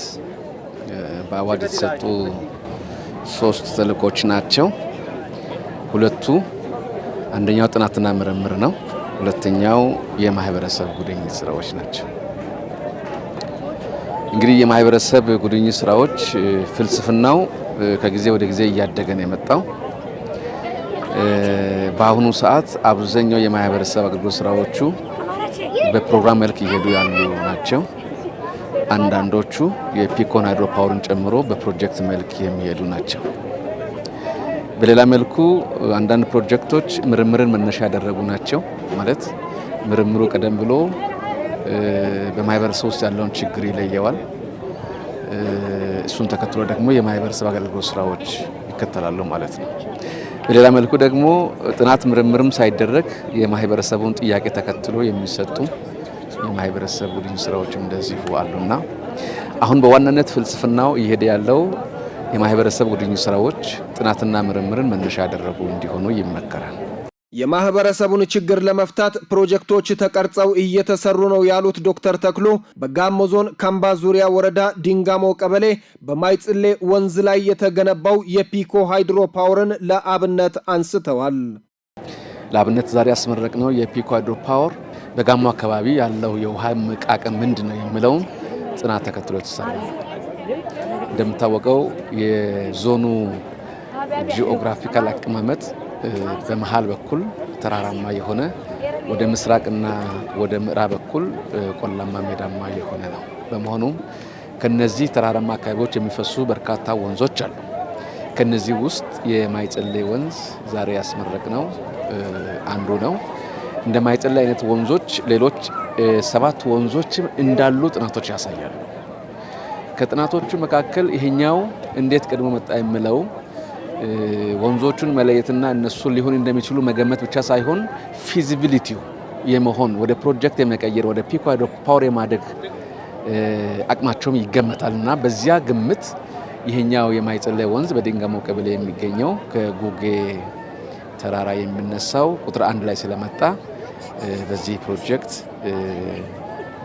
በአዋጅ የተሰጡ 3 ተልእኮች ናቸው። ሁለቱ አንደኛው ጥናትና ምርምር ነው። ሁለተኛው የማህበረሰብ ጉድኝት ስራዎች ናቸው። እንግዲህ የማህበረሰብ ጉድኝት ስራዎች ፍልስፍናው ከጊዜ ወደ ጊዜ እያደገ ነው የመጣው። በአሁኑ ሰዓት አብዛኛው የማህበረሰብ አገልግሎት ስራዎቹ በፕሮግራም መልክ እየሄዱ ያሉ ናቸው። አንዳንዶቹ የፒኮን ሃይድሮ ፓወርን ጨምሮ በፕሮጀክት መልክ የሚሄዱ ናቸው። በሌላ መልኩ አንዳንድ ፕሮጀክቶች ምርምርን መነሻ ያደረጉ ናቸው። ማለት ምርምሩ ቀደም ብሎ በማህበረሰብ ውስጥ ያለውን ችግር ይለየዋል። እሱን ተከትሎ ደግሞ የማህበረሰብ አገልግሎት ስራዎች ይከተላሉ ማለት ነው። በሌላ መልኩ ደግሞ ጥናት ምርምርም ሳይደረግ የማህበረሰቡን ጥያቄ ተከትሎ የሚሰጡ የማህበረሰብ ጉድኝት ስራዎች እንደዚሁ አሉና አሁን በዋናነት ፍልስፍናው እየሄደ ያለው የማህበረሰብ ጉድኝት ስራዎች ጥናትና ምርምርን መነሻ ያደረጉ እንዲሆኑ ይመከራል። የማህበረሰቡን ችግር ለመፍታት ፕሮጀክቶች ተቀርጸው እየተሰሩ ነው ያሉት ዶክተር ተክሎ በጋሞ ዞን ካምባ ዙሪያ ወረዳ ዲንጋሞ ቀበሌ በማይጽሌ ወንዝ ላይ የተገነባው የፒኮ ሃይድሮ ፓወርን ለአብነት አንስተዋል። ለአብነት ዛሬ ያስመረቅነው የፒኮ ሃይድሮ ፓወር በጋሞ አካባቢ ያለው የውሃ አቅም ምንድነው የሚለው ጥናት ተከትሎ የተሰራ ነው። እንደምታወቀው የዞኑ ጂኦግራፊካል አቀማመጥ በመሃል በኩል ተራራማ የሆነ ወደ ምስራቅና ወደ ምዕራብ በኩል ቆላማ ሜዳማ የሆነ ነው። በመሆኑም ከነዚህ ተራራማ አካባቢዎች የሚፈሱ በርካታ ወንዞች አሉ። ከነዚህ ውስጥ የማይጸሌ ወንዝ ዛሬ ያስመረቅነው አንዱ ነው። እንደ ማይጸሌ አይነት ወንዞች ሌሎች 7 ወንዞች እንዳሉ ጥናቶች ያሳያሉ። ከጥናቶቹ መካከል ይሄኛው እንዴት ቀድሞ መጣ የሚለው ወንዞቹን መለየትና እነሱ ሊሆን እንደሚችሉ መገመት ብቻ ሳይሆን ፊዚቢሊቲው የመሆን ወደ ፕሮጀክት የመቀየር ወደ ፒኮ ሃይድሮ ፓወር የማደግ አቅማቸውም ይገመታልና በዚያ ግምት ይሄኛው የማይጸሌ ወንዝ በዲንጋሞ ቀበሌ የሚገኘው ከጉጌ ተራራ የሚነሳው ቁጥር 1 ላይ ስለመጣ በዚህ ፕሮጀክት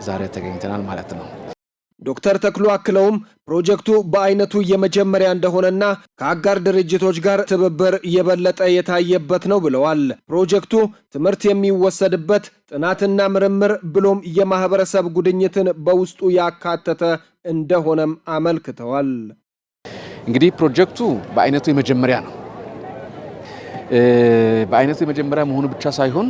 ዛሬ ተገኝተናል ማለት ነው። ዶክተር ተክሎ አክለውም ፕሮጀክቱ በአይነቱ የመጀመሪያ እንደሆነና ከአጋር ድርጅቶች ጋር ትብብር የበለጠ የታየበት ነው ብለዋል። ፕሮጀክቱ ትምህርት የሚወሰድበት ጥናትና ምርምር ብሎም የማህበረሰብ ጉድኝትን በውስጡ ያካተተ እንደሆነም አመልክተዋል። እንግዲህ ፕሮጀክቱ በአይነቱ የመጀመሪያ ነው። በአይነቱ የመጀመሪያ መሆኑ ብቻ ሳይሆን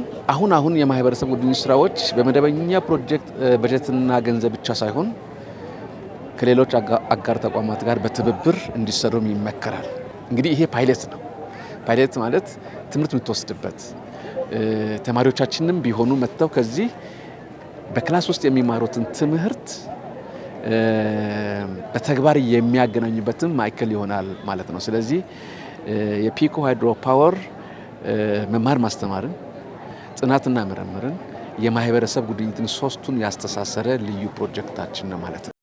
አሁን የማህበረሰብ ጉድኝት ስራዎች በመደበኛ ፕሮጀክት በጀትና ገንዘብ ብቻ ሳይሆን ከሌሎች አጋር ተቋማት ጋር በትብብር እንዲሰሩም ይመከራል። እንግዲህ ይሄ ፓይለት ነው። ፓይለት ማለት ትምህርት የምትወስድበት ተማሪዎቻችንም ቢሆኑ መጥተው ከዚህ በክላስ ውስጥ የሚማሩትን ትምህርት በተግባር የሚያገናኙበትም ማዕከል ይሆናል ማለት ነው። ስለዚህ የፒኮ ሃይድሮ ፓወር መማር ማስተማርን፣ ጥናትና ምርምርን፣ የማህበረሰብ ጉድኝትን ሶስቱን ያስተሳሰረ ልዩ ፕሮጀክታችን ነው ማለት ነው።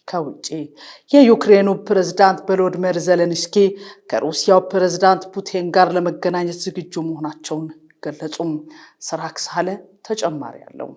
ከውጪ የዩክሬኑ ፕሬዝዳንት ቮሎዲሚር ዜሌንስኪ ከሩሲያው ፕሬዝዳንት ፑቲን ጋር ለመገናኘት ዝግጁ መሆናቸውን ገለጹ። ስራክ ሳለ ተጨማሪ ያለው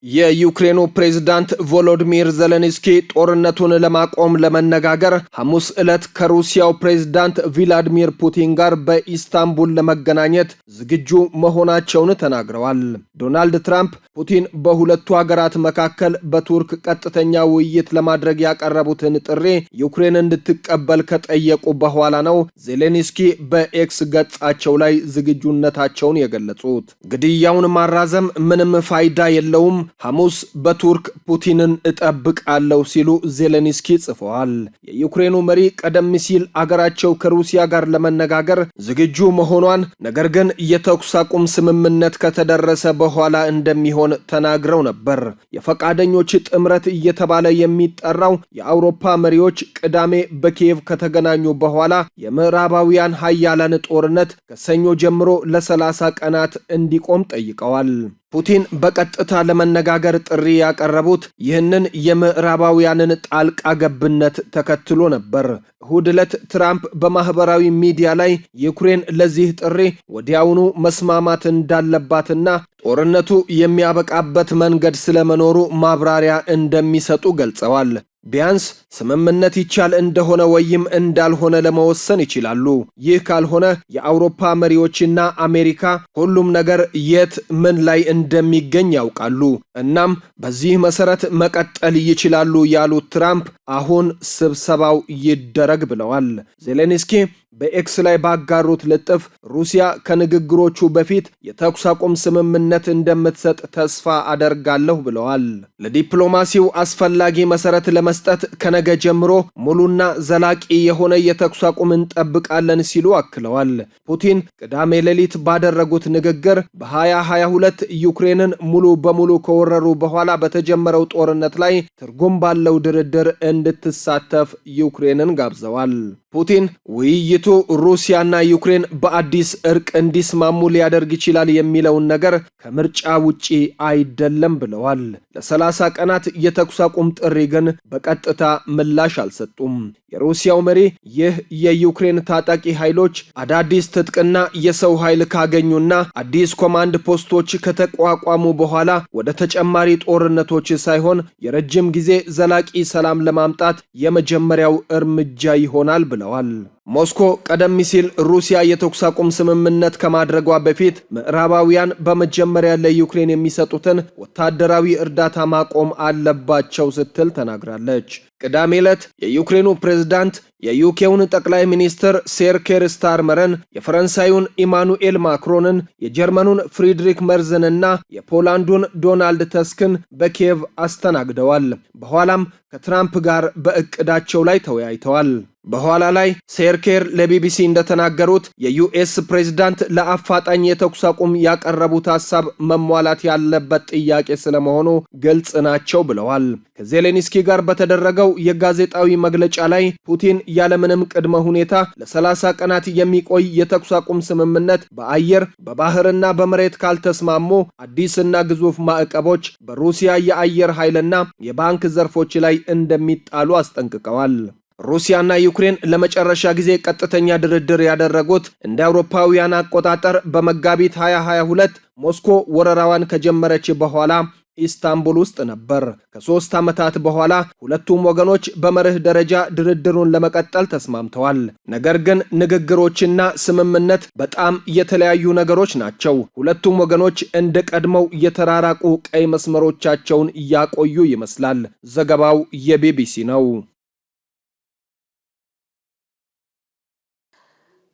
የዩክሬኑ ፕሬዝዳንት ቮሎዲሚር ዜሌንስኪ ጦርነቱን ለማቆም ለመነጋገር ሐሙስ ዕለት ከሩሲያው ፕሬዝዳንት ቭላዲሚር ፑቲን ጋር በኢስታንቡል ለመገናኘት ዝግጁ መሆናቸውን ተናግረዋል። ዶናልድ ትራምፕ ፑቲን በሁለቱ ሀገራት መካከል በቱርክ ቀጥተኛ ውይይት ለማድረግ ያቀረቡትን ጥሪ ዩክሬን እንድትቀበል ከጠየቁ በኋላ ነው ዜሌንስኪ በኤክስ ገጻቸው ላይ ዝግጁነታቸውን የገለጹት። ግድያውን ማራዘም ምንም ፋይዳ የለውም፣ ሐሙስ በቱርክ ፑቲንን እጠብቃለሁ ሲሉ ዜሌንስኪ ጽፈዋል። የዩክሬኑ መሪ ቀደም ሲል አገራቸው ከሩሲያ ጋር ለመነጋገር ዝግጁ መሆኗን ነገር ግን የተኩስ አቁም ስምምነት ከተደረሰ በኋላ እንደሚሆን ተናግረው ነበር። የፈቃደኞች ጥምረት እየተባለ የሚጠራው የአውሮፓ መሪዎች ቅዳሜ በኪየቭ ከተገናኙ በኋላ የምዕራባውያን ኃያላን ጦርነት ከሰኞ ጀምሮ ለ30 ቀናት እንዲቆም ጠይቀዋል። ፑቲን በቀጥታ ለመነጋገር ጥሪ ያቀረቡት ይህንን የምዕራባውያንን ጣልቃ ገብነት ተከትሎ ነበር። እሁድ ዕለት ትራምፕ በማህበራዊ ሚዲያ ላይ ዩክሬን ለዚህ ጥሪ ወዲያውኑ መስማማት እንዳለባትና ጦርነቱ የሚያበቃበት መንገድ ስለመኖሩ ማብራሪያ እንደሚሰጡ ገልጸዋል። ቢያንስ ስምምነት ይቻል እንደሆነ ወይም እንዳልሆነ ለመወሰን ይችላሉ። ይህ ካልሆነ የአውሮፓ መሪዎችና አሜሪካ ሁሉም ነገር የት ምን ላይ እንደሚገኝ ያውቃሉ። እናም በዚህ መሰረት መቀጠል ይችላሉ ያሉት ትራምፕ አሁን ስብሰባው ይደረግ ብለዋል። ዜሌንስኪ በኤክስ ላይ ባጋሩት ልጥፍ ሩሲያ ከንግግሮቹ በፊት የተኩስ አቁም ስምምነት እንደምትሰጥ ተስፋ አደርጋለሁ ብለዋል። ለዲፕሎማሲው አስፈላጊ መሰረት ለመስጠት ከነገ ጀምሮ ሙሉና ዘላቂ የሆነ የተኩስ አቁም እንጠብቃለን ሲሉ አክለዋል። ፑቲን ቅዳሜ ሌሊት ባደረጉት ንግግር በ2022 ዩክሬንን ሙሉ በሙሉ ከወረሩ በኋላ በተጀመረው ጦርነት ላይ ትርጉም ባለው ድርድር እንድትሳተፍ ዩክሬንን ጋብዘዋል። ፑቲን ውይይቱ ሩሲያና ዩክሬን በአዲስ እርቅ እንዲስማሙ ሊያደርግ ይችላል የሚለውን ነገር ከምርጫ ውጪ አይደለም ብለዋል። ለ30 ቀናት የተኩስ አቁም ጥሪ ግን በቀጥታ ምላሽ አልሰጡም። የሩሲያው መሪ ይህ የዩክሬን ታጣቂ ኃይሎች አዳዲስ ትጥቅና የሰው ኃይል ካገኙና አዲስ ኮማንድ ፖስቶች ከተቋቋሙ በኋላ ወደ ተጨማሪ ጦርነቶች ሳይሆን የረጅም ጊዜ ዘላቂ ሰላም ለማምጣት የመጀመሪያው እርምጃ ይሆናል ብለዋል። ሞስኮ ቀደም ሲል ሩሲያ የተኩስ አቁም ስምምነት ከማድረጓ በፊት ምዕራባውያን በመጀመሪያ ለዩክሬን የሚሰጡትን ወታደራዊ እርዳታ ማቆም አለባቸው ስትል ተናግራለች። ቅዳሜ ዕለት የዩክሬኑ ፕሬዝዳንት የዩኬውን ጠቅላይ ሚኒስትር ሴር ኬር ስታርመርን፣ የፈረንሳዩን ኢማኑኤል ማክሮንን፣ የጀርመኑን ፍሪድሪክ መርዝንና የፖላንዱን ዶናልድ ተስክን በኪየቭ አስተናግደዋል። በኋላም ከትራምፕ ጋር በእቅዳቸው ላይ ተወያይተዋል። በኋላ ላይ ሴር ኬር ለቢቢሲ እንደተናገሩት የዩኤስ ፕሬዝዳንት ለአፋጣኝ የተኩስ አቁም ያቀረቡት ሐሳብ መሟላት ያለበት ጥያቄ ስለመሆኑ ግልጽ ናቸው ብለዋል። ከዜሌንስኪ ጋር በተደረገው የጋዜጣዊ መግለጫ ላይ ፑቲን ያለምንም ቅድመ ሁኔታ ለ30 ቀናት የሚቆይ የተኩስ አቁም ስምምነት በአየር በባህርና በመሬት ካልተስማሙ አዲስና ግዙፍ ማዕቀቦች በሩሲያ የአየር ኃይልና የባንክ ዘርፎች ላይ እንደሚጣሉ አስጠንቅቀዋል። ሩሲያና ዩክሬን ለመጨረሻ ጊዜ ቀጥተኛ ድርድር ያደረጉት እንደ አውሮፓውያን አቆጣጠር በመጋቢት 2022 ሞስኮ ወረራዋን ከጀመረች በኋላ ኢስታንቡል ውስጥ ነበር። ከ3 ዓመታት በኋላ ሁለቱም ወገኖች በመርህ ደረጃ ድርድሩን ለመቀጠል ተስማምተዋል። ነገር ግን ንግግሮችና ስምምነት በጣም የተለያዩ ነገሮች ናቸው። ሁለቱም ወገኖች እንደ ቀድሞው የተራራቁ ቀይ መስመሮቻቸውን እያቆዩ ይመስላል። ዘገባው የቢቢሲ ነው።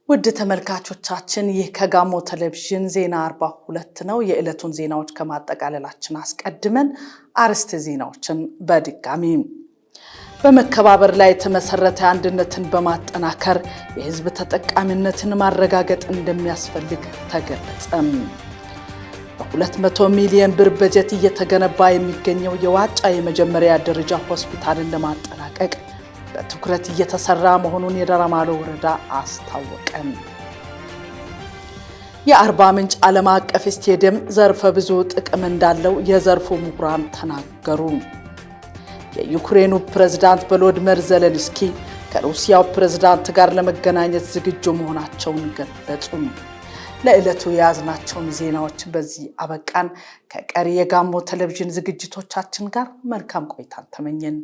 ውድ ተመልካቾቻችን ይህ ከጋሞ ቴሌቪዥን ዜና 42 ነው። የዕለቱን ዜናዎች ከማጠቃለላችን አስቀድመን አርዕስተ ዜናዎችን በድጋሚ በመከባበር ላይ የተመሰረተ አንድነትን በማጠናከር የህዝብ ተጠቃሚነትን ማረጋገጥ እንደሚያስፈልግ ተገለጸ። በ200 ሚሊዮን ብር በጀት እየተገነባ የሚገኘው የዋጫ የመጀመሪያ ደረጃ ሆስፒታልን ለማጠናቀቅ በትኩረት እየተሰራ መሆኑን የደራማሎ ወረዳ አስታወቀ። የአርባ ምንጭ ዓለም አቀፍ ስቴዲየም ዘርፈ ብዙ ጥቅም እንዳለው የዘርፉ ምሁራን ተናገሩ። የዩክሬኑ ፕሬዝዳንት ቮሎዲሚር ዜሌንስኪ ከሩሲያው ፕሬዝዳንት ጋር ለመገናኘት ዝግጁ መሆናቸውን ገለጹ። ለዕለቱ የያዝናቸውን ዜናዎች በዚህ አበቃን። ከቀሪ የጋሞ ቴሌቪዥን ዝግጅቶቻችን ጋር መልካም ቆይታን ተመኘን።